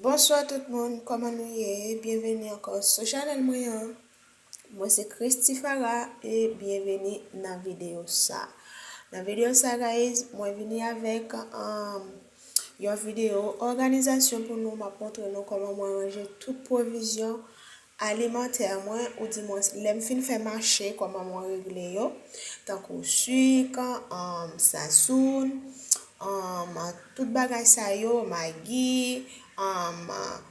Bonsoir tout le monde, comment nous y bienvenue encore sur le channel moyen. Moi c'est Cristy FARAH et bienvenue dans la vidéo ça. Dans la vidéo ça guys, moi venu avec une vidéo organisation pour nous montrer nous comment moi ranger toute provision alimentaire moi ou du moins l'aime fin fait marcher comment moi régler yo tant que sucre, sasoun, tout bagay sa yo, maggi,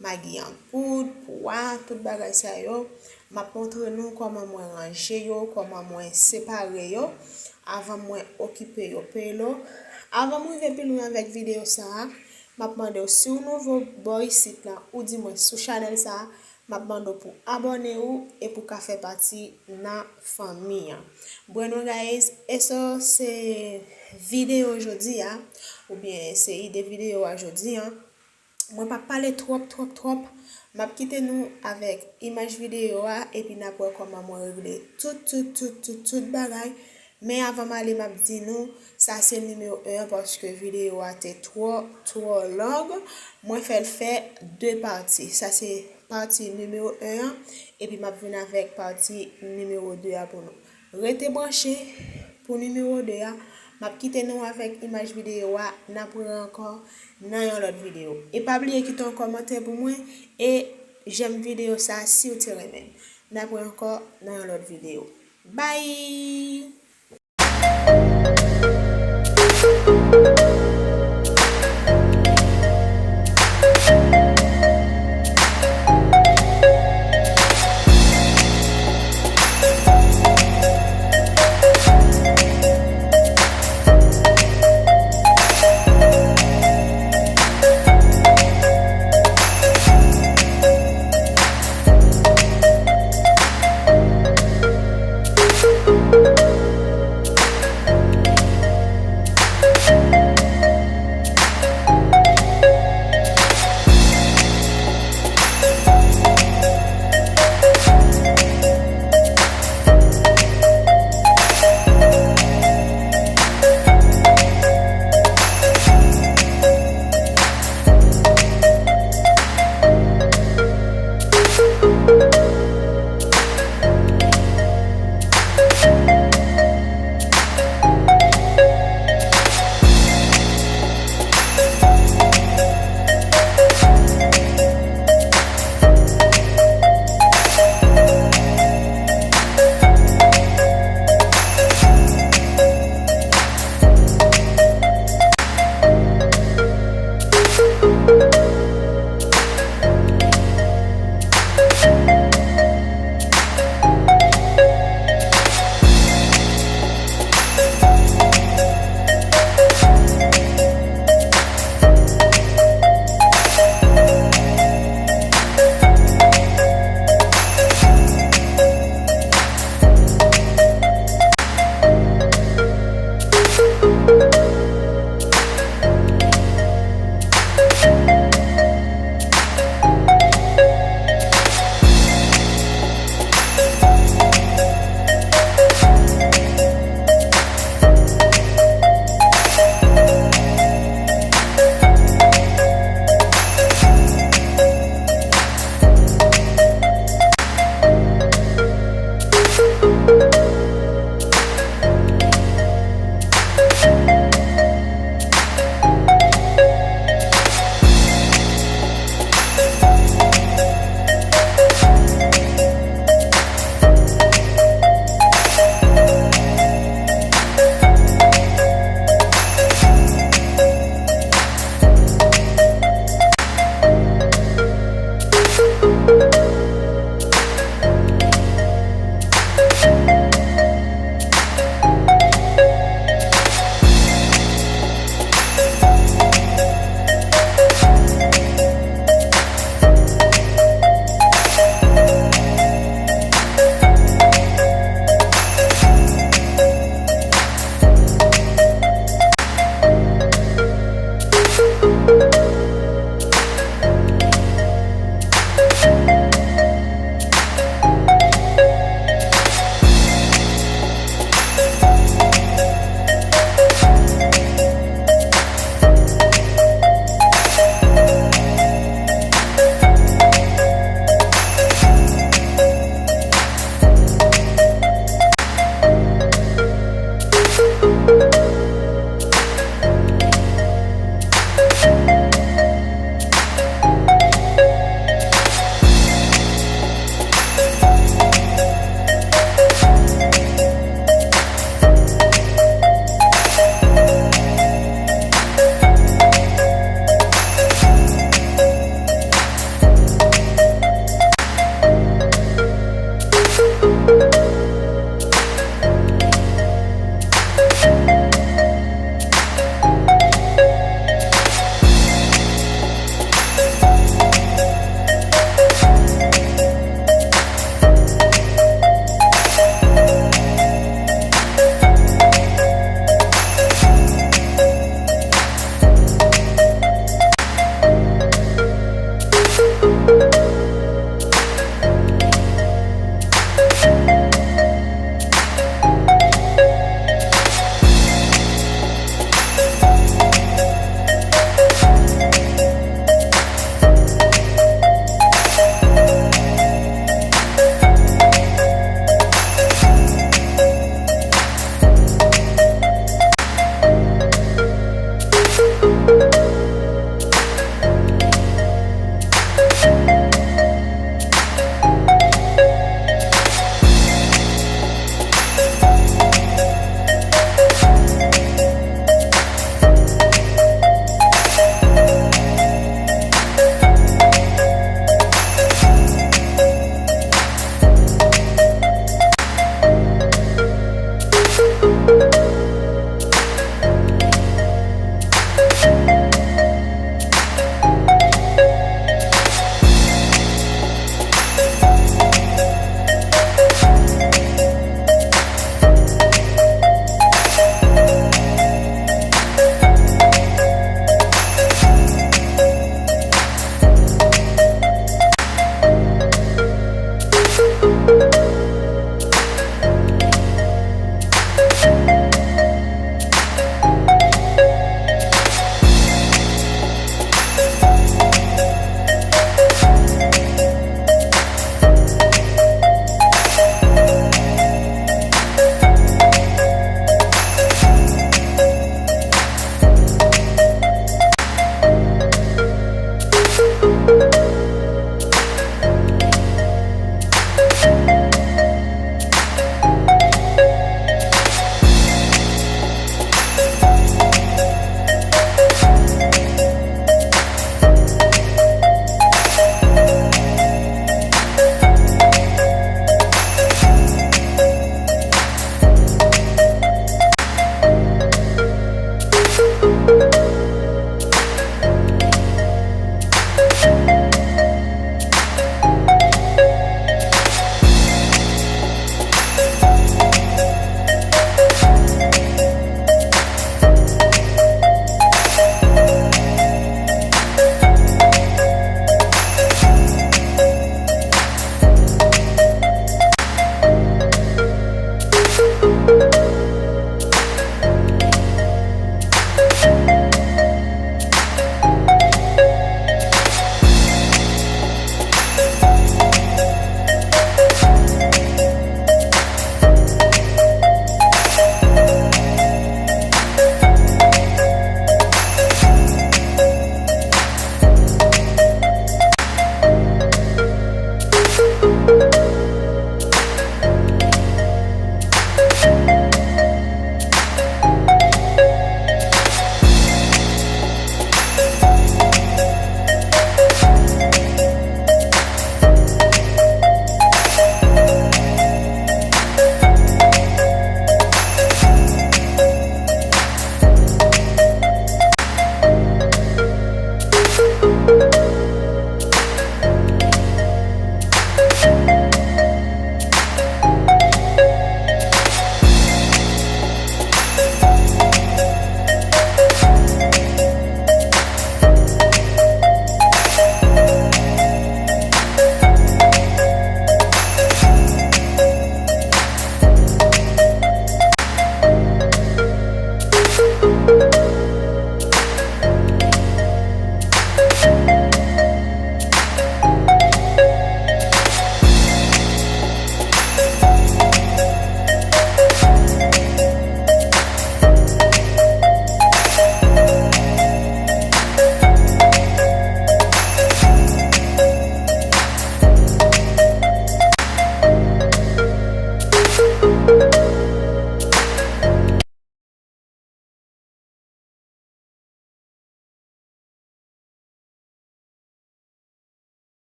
maggi en poudre, poivre, tout bagay sa yo, m'a montre nous comment moi ranger yo, comment moi séparer yo avant moi occuper yo pelo. Avant moi venir plus loin avec vidéo ça, m'a demandé si vous nouveau boy site là ou du moins sur channel ça, m'a demandé pour abonner ou et pour faire partie na famille. Bueno guys, et ça c'est vidéo aujourd'hui ou bien c'est idée vidéo aujourd'hui moi pas parler trop m'a quitter nous avec image vidéo et puis n'a pas comment moi régler tout bagay. Mais avant d'aller m'a dit nous ça c'est le numéro 1 parce que vidéo a été trop longue. Moi fait deux parties. Ça c'est partie numéro 1 et puis m'a venir avec partie numéro 2 pour nous. Restez branchés pour numéro 2 m'a quitter nous avec image vidéo n'a pour encore dans une autre vidéo. Et pas oublier quitter un commentaire pour moi et j'aime vidéo ça si vous tirez même. N'a pour encore dans une autre vidéo. Bye.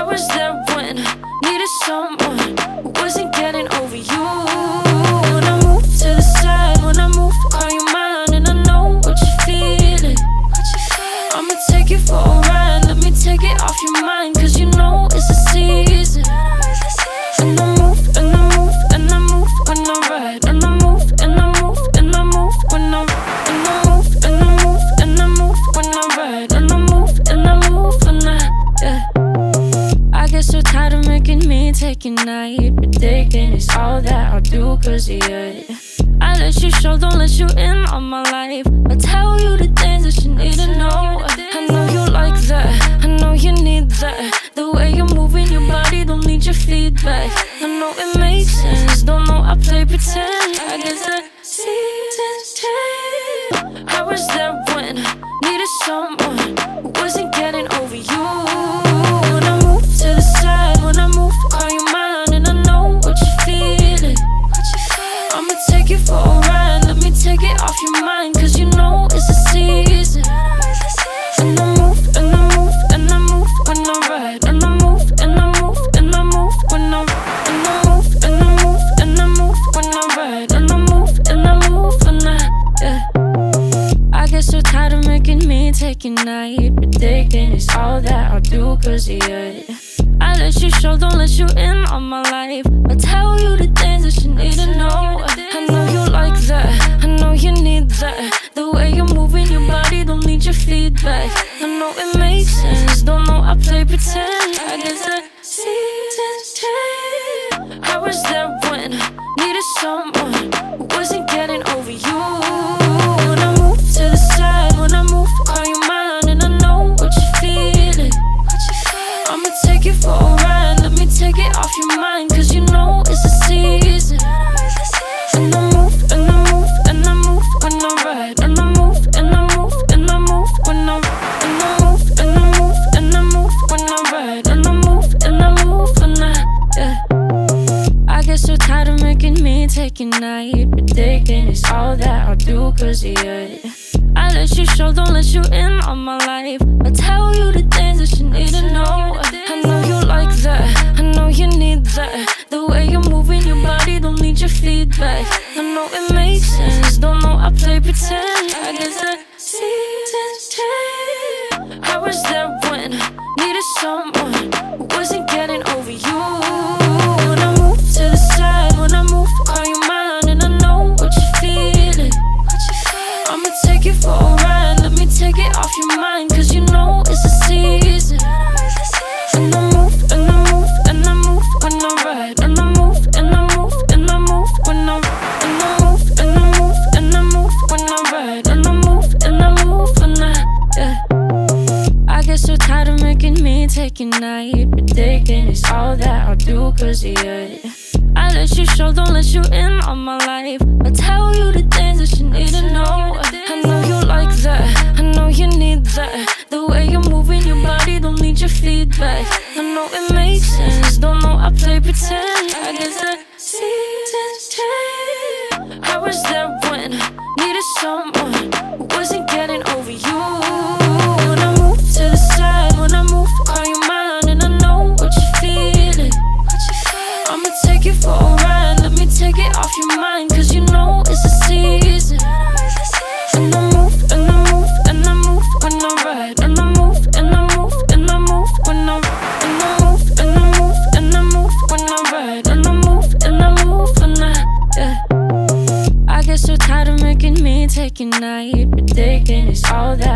was there when I needed someone who wasn't getting over you. When I move to the side, when I move, call you mine, and I know what you're feeling. I'ma take you for a ride, let me take it off your mind, cause you know it's a season. And I move, and I move, and I move when I ride, and I move, and I move, and I move when I move, and I move, and I move when I ride, and I move, and I move when yeah. I get so tired of making me take your night, predicting it's all that I'll do cause of you. I let you show, don't let you in on my life. I tell you the things that you need to know. I know you like that, I know you need that. The way you're moving your body, don't need your feedback. I know it makes sense, don't know I play pretend. I guess the seasons change. I was there when I needed someone who wasn't getting over you. When I move to the side, when I move, call you mine, and I know what you're feeling. I'ma take you for a ride, let me take it off your mind, cause you know it's a season. And I move, and I move, and I move when I ride, and I move, and I move, and I move when I move, and I move, and I move when I ride, and I move, and I move when yeah. I get so tired of making me take your night, predicting it's all that I'll do cause of you. I let you show, don't let you in on my life. I tell you the things that you need to know. I know you like that, I know you need that. The way you're moving your body, don't need your feedback. I know it makes sense, don't know I play pretend. I guess the seasons change. I was there when I needed someone who wasn't getting over you. When I move to the side, when I move, call you mine, and I know what you're feeling. I'ma take you for a ride, let me take it off your mind, cause you know it's a season. And I move, and I move, and I move when I ride, and I move, and I move, and I move when I move, and I move, and I move when I ride, and I move, and I move when yeah. I get so tired of making me take your night, predicting it's all that I'll do cause of you. I let you show, don't let you in on my life. I tell you the things that you need to know. I know you like that, I know you need that. The way you're moving your body, don't need your feedback. I know it makes sense, don't know I play pretend. I guess the seasons change. I was there when I needed someone who wasn't getting over you. When I move to the side, when I move, call you mine, and I know what you're feeling. I'ma take you for a ride, let me take it off your mind, cause you know it's a season. And I move, and I move, and I move when I ride, and I move, and I move, and I move when I move, and I move, and I move when I ride, and I move, and I move when yeah. I get so tired of making me take your night, predicting it's all that I'll do cause of you. I let you show, don't let you in on my life. I tell you the things that you need to know. I know you like that, I know you need that. The way you're moving your body, don't need your feedback. I know it makes sense, don't know I play pretend. I guess the seasons change. I was there when I needed someone who wasn't getting over you. When I move to the side, when I move, call you mine, and I know what you're feeling. I'ma take you for a ride, let me take it off your mind, cause you know it's a season. And I move, and I move, and I move when I ride, and I move, and I move, and I move when I move, and I move, and I move when I ride, and I move, and I move when yeah. I get so tired of making me take your night, predicting it's all that